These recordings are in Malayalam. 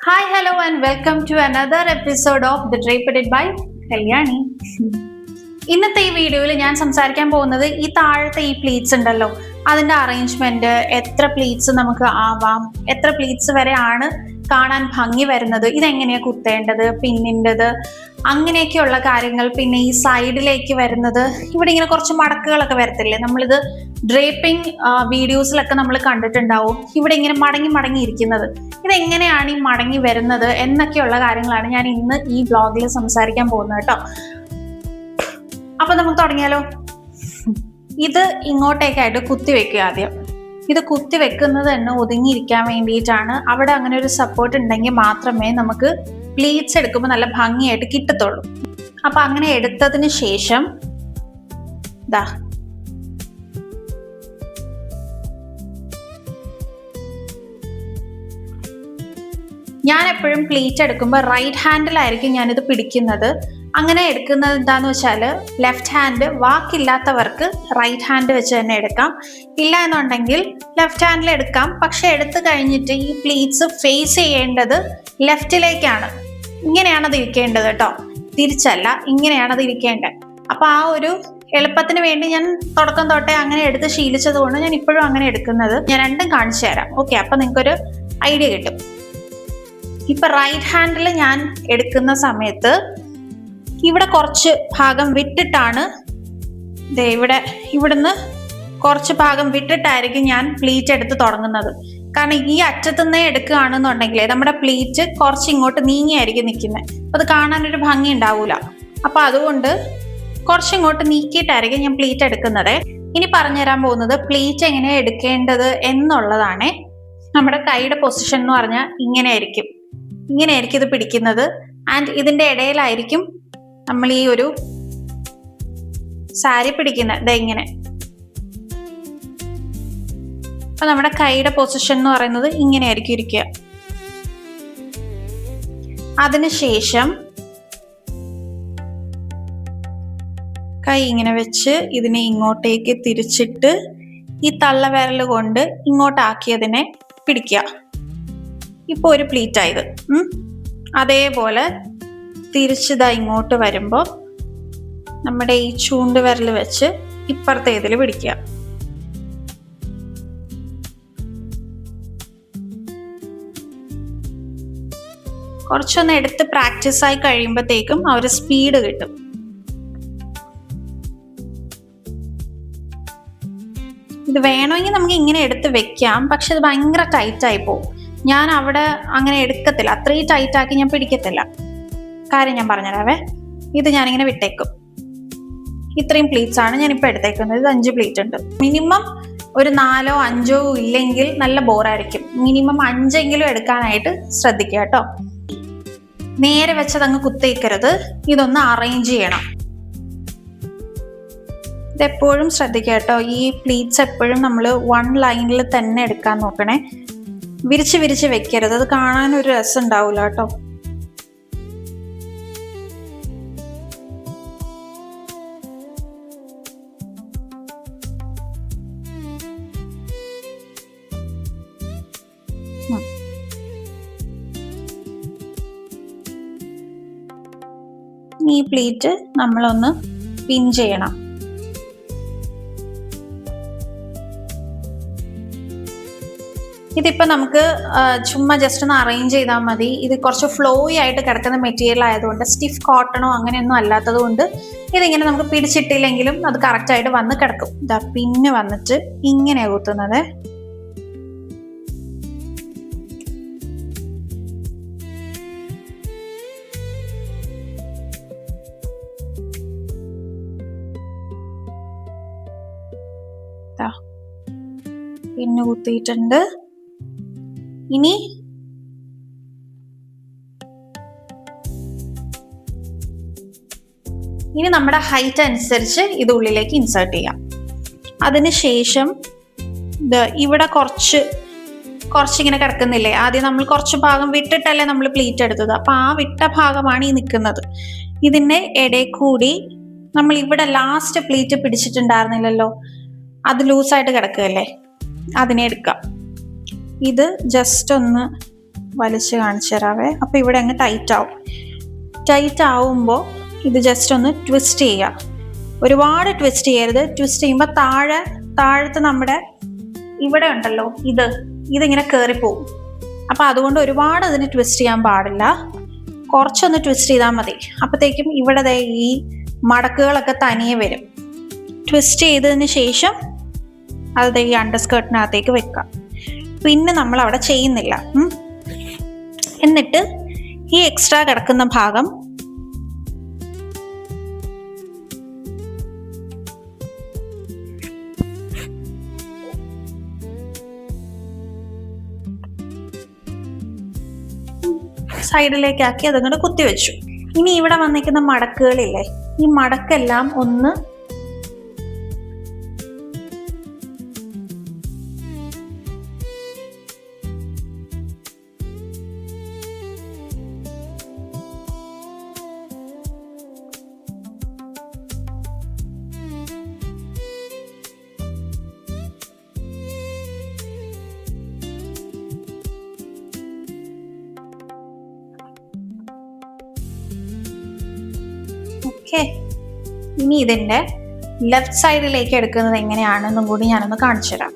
Hi, hello, and welcome to another episode of The Draped by Kalyani. ഇന്നത്തെ ഈ വീഡിയോയിൽ ഞാൻ സംസാരിക്കാൻ പോകുന്നത് ഈ താഴത്തെ ഈ പ്ലീറ്റ്സ് ഉണ്ടല്ലോ, അതിന്റെ അറേഞ്ച്മെന്റ്, എത്ര പ്ലീറ്റ്സ് നമുക്ക് ആവാം, എത്ര പ്ലീറ്റ്സ് വരെ ആണ് കാണാൻ ഭംഗി വരുന്നത്, ഇതെങ്ങനെയാ കുത്തേണ്ടത്, പിന്നിൻ്റെത്, അങ്ങനെയൊക്കെയുള്ള കാര്യങ്ങൾ. പിന്നെ ഈ സൈഡിലേക്ക് വരുന്നത്, ഇവിടെ ഇങ്ങനെ കുറച്ച് മടക്കുകളൊക്കെ വരത്തില്ലേ, നമ്മളിത് ഡ്രേപ്പിംഗ് വീഡിയോസിലൊക്കെ നമ്മൾ കണ്ടിട്ടുണ്ടാവും. ഇവിടെ ഇങ്ങനെ മടങ്ങി മടങ്ങി ഇരിക്കുന്നത്, ഇതെങ്ങനെയാണ് ഈ മടങ്ങി വരുന്നത് എന്നൊക്കെയുള്ള കാര്യങ്ങളാണ് ഞാൻ ഇന്ന് ഈ വ്ളോഗിൽ സംസാരിക്കാൻ പോകുന്നത് കേട്ടോ. അപ്പൊ നമുക്ക് തുടങ്ങിയാലോ. ഇത് ഇങ്ങോട്ടേക്കായിട്ട് കുത്തി വെക്കുക ആദ്യം. ഇത് കുത്തി വെക്കുന്നത് തന്നെ ഒതുങ്ങിയിരിക്കാൻ വേണ്ടിയിട്ടാണ്. അവിടെ അങ്ങനെ ഒരു സപ്പോർട്ട് ഉണ്ടെങ്കിൽ മാത്രമേ നമുക്ക് പ്ലീറ്റ്സ് എടുക്കുമ്പോൾ നല്ല ഭംഗിയായിട്ട് കിട്ടത്തുള്ളൂ. അപ്പൊ അങ്ങനെ എടുത്തതിന് ശേഷം ദാ ഞാൻ എപ്പോഴും പ്ലീറ്റ് എടുക്കുമ്പോൾ റൈറ്റ് ഹാൻഡിലായിരിക്കും ഞാനിത് പിടിക്കുന്നത്. അങ്ങനെ എടുക്കുന്നത് എന്താന്ന് വെച്ചാൽ, ലെഫ്റ്റ് ഹാൻഡ് വാക്കില്ലാത്തവർക്ക് റൈറ്റ് ഹാൻഡ് വെച്ച് തന്നെ എടുക്കാം. ഇല്ല എന്നുണ്ടെങ്കിൽ ലെഫ്റ്റ് ഹാൻഡിൽ എടുക്കാം. പക്ഷെ എടുത്തു കഴിഞ്ഞിട്ട് ഈ പ്ലീറ്റ്സ് ഫേസ് ചെയ്യേണ്ടത് ലെഫ്റ്റിലേക്കാണ്. ഇങ്ങനെയാണ് അത് ഇരിക്കേണ്ടത് കേട്ടോ, തിരിച്ചല്ല, ഇങ്ങനെയാണ് അത് ഇരിക്കേണ്ടത്. അപ്പൊ ആ ഒരു എളുപ്പത്തിന് വേണ്ടി ഞാൻ തുടക്കം തൊട്ടേ അങ്ങനെ എടുത്ത് ശീലിച്ചത് കൊണ്ട് ഞാൻ ഇപ്പോഴും അങ്ങനെ എടുക്കുന്നത്. ഞാൻ രണ്ടും കാണിച്ചു തരാം. ഓക്കെ, അപ്പൊ നിങ്ങൾക്കൊരു ഐഡിയ കിട്ടും. ഇപ്പൊ റൈറ്റ് ഹാൻഡിൽ ഞാൻ എടുക്കുന്ന സമയത്ത് ഇവിടെ കുറച്ച് ഭാഗം വിട്ടിട്ടാണ്, ഇവിടുന്ന് കുറച്ച് ഭാഗം വിട്ടിട്ടായിരിക്കും ഞാൻ പ്ലീറ്റ് എടുത്ത് തുടങ്ങുന്നത്. കാരണം ഈ അറ്റത്തുനിന്നേ എടുക്കുകയാണെന്നുണ്ടെങ്കിൽ നമ്മുടെ പ്ലീറ്റ് കുറച്ച് ഇങ്ങോട്ട് നീങ്ങിയായിരിക്കും നിൽക്കുന്നത്. അപ്പൊ അത് കാണാനൊരു ഭംഗി ഉണ്ടാവൂല. അപ്പൊ അതുകൊണ്ട് കുറച്ചിങ്ങോട്ട് നീക്കിയിട്ടായിരിക്കും ഞാൻ പ്ലീറ്റ് എടുക്കുന്നത്. ഇനി പറഞ്ഞുതരാൻ പോകുന്നത് പ്ലീറ്റ് എങ്ങനെയാണ് എടുക്കേണ്ടത് എന്നുള്ളതാണ്. നമ്മുടെ കൈയുടെ പൊസിഷൻ എന്ന് പറഞ്ഞാൽ ഇങ്ങനെയായിരിക്കും ഇത് പിടിക്കുന്നത്. ആൻഡ് ഇതിന്റെ ഇടയിലായിരിക്കും നമ്മൾ ഈ ഒരു സാരി പിടിക്കുന്നത്, ഇങ്ങനെ. അപ്പൊ നമ്മുടെ കൈയുടെ പൊസിഷൻ എന്ന് പറയുന്നത് ഇങ്ങനെയായിരിക്കും ഇരിക്കുക. അതിനുശേഷം കൈ ഇങ്ങനെ വെച്ച് ഇതിനെ ഇങ്ങോട്ടേക്ക് തിരിച്ചിട്ട് ഈ തള്ളവിരൽ കൊണ്ട് ഇങ്ങോട്ടാക്കിയതിനെ പിടിക്കുക. ഇപ്പൊ ഒരു പ്ലീറ്റ് ആയത്. അതേപോലെ തിരിച്ചിതാ ഇങ്ങോട്ട് വരുമ്പോൾ നമ്മുടെ ഈ ചൂണ്ടുവിരൽ വെച്ച് ഇപ്പുറത്തെ ഇതിൽ പിടിക്കുക. കുറച്ചൊന്ന് എടുത്ത് പ്രാക്ടീസ് ആയി കഴിയുമ്പോഴത്തേക്കും ആ ഒരു സ്പീഡ് കിട്ടും. ഇത് വേണമെങ്കിൽ നമുക്ക് ഇങ്ങനെ എടുത്ത് വെക്കാം, പക്ഷെ ഇത് ഭയങ്കര ടൈറ്റ് ആയി പോകും. ഞാൻ അവിടെ അങ്ങനെ എടുക്കത്തില്ല, അത്രയും ടൈറ്റ് ആക്കി ഞാൻ പിടിക്കത്തില്ല. കാര്യം ഞാൻ പറഞ്ഞുതരാവേ. ഇത് ഞാനിങ്ങനെ വിട്ടേക്കും. ഇത്രയും പ്ലീറ്റ്സ് ആണ് ഞാനിപ്പോൾ എടുത്തേക്കുന്നത്. ഇത് 5 പ്ലീറ്റ് ഉണ്ട്. മിനിമം ഒരു 4 5 ഇല്ലെങ്കിൽ നല്ല ബോറായിരിക്കും. മിനിമം 5 എടുക്കാനായിട്ട് ശ്രദ്ധിക്കുക കേട്ടോ. നേരെ വെച്ചതങ്ങ് കുത്തേക്കരുത്. ഇതൊന്ന് അറേഞ്ച് ചെയ്യണം. ഇതെപ്പോഴും ശ്രദ്ധിക്കുക കേട്ടോ. ഈ പ്ലീറ്റ്സ് എപ്പോഴും നമ്മൾ 1 ലൈനിൽ തന്നെ എടുക്കാൻ നോക്കണേ. വിരിച്ച് വിരിച്ച് വെക്കരുത്, അത് കാണാനൊരു രസം ഉണ്ടാവില്ല കേട്ടോ. ഈ പ്ലീറ്റ് നമ്മളൊന്ന് പിൻ ചെയ്യണം. ഇതിപ്പോൾ നമുക്ക് ചുമ്മാ ജസ്റ്റ് ഒന്ന് അറേഞ്ച് ചെയ്താൽ മതി. ഇത് കുറച്ച് ഫ്ലോയി ആയിട്ട് കിടക്കുന്ന മെറ്റീരിയൽ ആയതുകൊണ്ട്, സ്റ്റിഫ് കോട്ടണോ അങ്ങനെയൊന്നും അല്ലാത്തത് കൊണ്ട് ഇതിങ്ങനെ നമുക്ക് പിടിച്ചിട്ടില്ലെങ്കിലും അത് കറക്റ്റായിട്ട് വന്ന് കിടക്കും. ഇതാ പിന്നെ വന്നിട്ട് ഇങ്ങനെയാണ് കുത്തുന്നത്. പിന്നെ കുത്തിയിട്ടുണ്ട്. ഇനി നമ്മുടെ ഹൈറ്റ് അനുസരിച്ച് ഇത് ഉള്ളിലേക്ക് ഇൻസേർട്ട് ചെയ്യാം. അതിനുശേഷം ഇവിടെ കുറച്ചിങ്ങനെ കിടക്കുന്നില്ലേ, ആദ്യം നമ്മൾ കുറച്ച് ഭാഗം വിട്ടിട്ടല്ലേ നമ്മൾ പ്ലീറ്റ് എടുത്തത്. അപ്പൊ ആ വിട്ട ഭാഗമാണ് ഈ നിൽക്കുന്നത്. ഇതിന്റെ ഇടയിൽ കൂടി നമ്മൾ ഇവിടെ ലാസ്റ്റ് പ്ലീറ്റ് പിടിച്ചിട്ടുണ്ടായിരുന്നില്ലല്ലോ, അത് ലൂസായിട്ട് കിടക്കുകയല്ലേ, അതിനെ എടുക്കാം. ഇത് ജസ്റ്റ് ഒന്ന് വലിച്ച് കാണിച്ചു തരാവേ. അപ്പോൾ ഇവിടെ അങ്ങ് ടൈറ്റ് ആവുമ്പോൾ ഇത് ജസ്റ്റ് ഒന്ന് ട്വിസ്റ്റ് ചെയ്യുക. ഒരുപാട് ട്വിസ്റ്റ് ചെയ്യരുത്. ട്വിസ്റ്റ് ചെയ്യുമ്പോൾ താഴത്ത് നമ്മുടെ ഇവിടെ ഉണ്ടല്ലോ, ഇതിങ്ങനെ കയറിപ്പോവും. അപ്പോൾ അതുകൊണ്ട് ഒരുപാട് അതിന് ട്വിസ്റ്റ് ചെയ്യാൻ പാടില്ല. കുറച്ചൊന്ന് ട്വിസ്റ്റ് ചെയ്താൽ മതി. അപ്പോഴത്തേക്കും ഇവിടെ ഈ മടക്കുകളൊക്കെ തനിയെ വരും. ട്വിസ്റ്റ് ചെയ്തതിന് ശേഷം അത് ഈ അണ്ടർസ്കേർട്ടിനകത്തേക്ക് വെക്കാം. പിന്നെ നമ്മൾ അവിടെ ചെയ്യുന്നില്ല. എന്നിട്ട് ഈ എക്സ്ട്രാ കിടക്കുന്ന ഭാഗം സൈഡിലേക്കാക്കി അതങ്ങോട്ട് കുത്തിവെച്ചു. ഇനി ഇവിടെ വന്നിരിക്കുന്ന മടക്കുകളില്ലേ, ഈ മടക്കെല്ലാം ഒന്ന് ഇനി ഇതിന്റെ ലെഫ്റ്റ് സൈഡിലേക്ക് എടുക്കുന്നത് എങ്ങനെയാണെന്നും കൂടി ഞാനൊന്ന് കാണിച്ചു തരാം.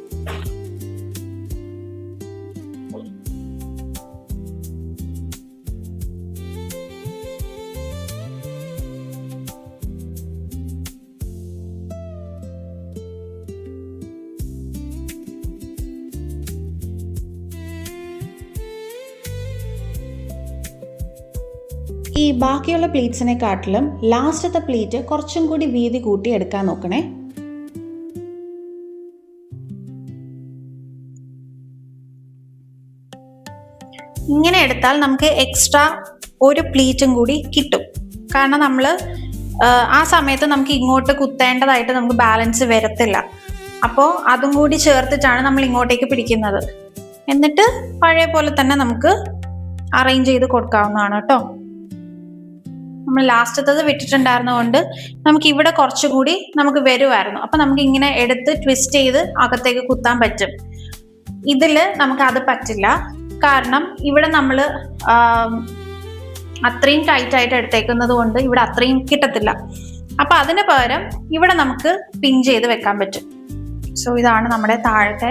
ഈ ബാക്കിയുള്ള പ്ലീറ്റ്സിനെക്കാട്ടിലും ലാസ്റ്റത്തെ പ്ലീറ്റ് കുറച്ചും കൂടി വീതി കൂട്ടി എടുക്കാൻ നോക്കണേ. ഇങ്ങനെ എടുത്താൽ നമുക്ക് എക്സ്ട്രാ ഒരു പ്ലീറ്റും കൂടി കിട്ടും. കാരണം നമ്മൾ ആ സമയത്ത് നമുക്ക് ഇങ്ങോട്ട് കുത്തേണ്ടതായിട്ട് നമുക്ക് ബാലൻസ് വരത്തില്ല. അപ്പോൾ അതും കൂടി ചേർത്തിട്ടാണ് നമ്മൾ ഇങ്ങോട്ടേക്ക് പിടിക്കുന്നത്. എന്നിട്ട് പഴയ പോലെ തന്നെ നമുക്ക് അറേഞ്ച് ചെയ്ത് കൊടുക്കാവുന്നതാണ് കേട്ടോ. നമ്മൾ ലാസ്റ്റത്തത് വിട്ടിട്ടുണ്ടായിരുന്നതുകൊണ്ട് നമുക്ക് ഇവിടെ കുറച്ചുകൂടി നമുക്ക് വരുമായിരുന്നു. അപ്പം നമുക്ക് ഇങ്ങനെ എടുത്ത് ട്വിസ്റ്റ് ചെയ്ത് അകത്തേക്ക് കുത്താൻ പറ്റും. ഇതിൽ നമുക്ക് അത് പറ്റില്ല. കാരണം ഇവിടെ നമ്മൾ അത്രയും ടൈറ്റായിട്ട് എടുത്തേക്കുന്നത് കൊണ്ട് ഇവിടെ അത്രയും കിട്ടത്തില്ല. അപ്പം അതിന് പകരം ഇവിടെ നമുക്ക് പിൻ ചെയ്ത് വെക്കാൻ പറ്റും. സോ ഇതാണ് നമ്മുടെ താഴത്തെ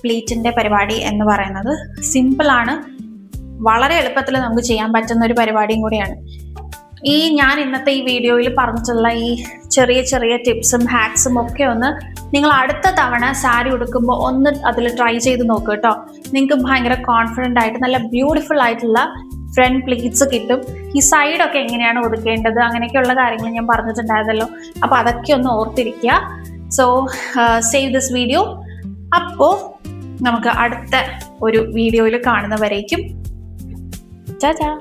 പ്ലീറ്റിൻ്റെ പരിപാടി എന്ന് പറയുന്നത്. സിമ്പിളാണ്, വളരെ എളുപ്പത്തിൽ നമുക്ക് ചെയ്യാൻ പറ്റുന്ന ഒരു പരിപാടിയും കൂടിയാണ്. ഞാൻ ഇന്നത്തെ ഈ വീഡിയോയിൽ പറഞ്ഞിട്ടുള്ള ഈ ചെറിയ ചെറിയ ടിപ്സും ഹാക്സും ഒക്കെ ഒന്ന് നിങ്ങൾ അടുത്ത തവണ സാരി ഉടുക്കുമ്പോൾ ഒന്ന് അതിൽ ട്രൈ ചെയ്ത് നോക്കുക കേട്ടോ. നിങ്ങൾക്ക് ഭയങ്കര കോൺഫിഡൻ്റ് ആയിട്ട് നല്ല ബ്യൂട്ടിഫുൾ ആയിട്ടുള്ള ഫ്രണ്ട് പ്ലീറ്റ്സ് കിട്ടും. ഈ സൈഡൊക്കെ എങ്ങനെയാണ് ഒതുക്കേണ്ടത് അങ്ങനെയൊക്കെയുള്ള കാര്യങ്ങൾ ഞാൻ പറഞ്ഞിട്ടുണ്ടായിരുന്നല്ലോ. അപ്പോൾ അതൊക്കെ ഒന്ന് ഓർത്തിരിക്കുക. So save this video. അപ്പോൾ നമുക്ക് അടുത്ത ഒരു വീഡിയോയിൽ കാണുന്നവരേക്കും ടാറ്റാ.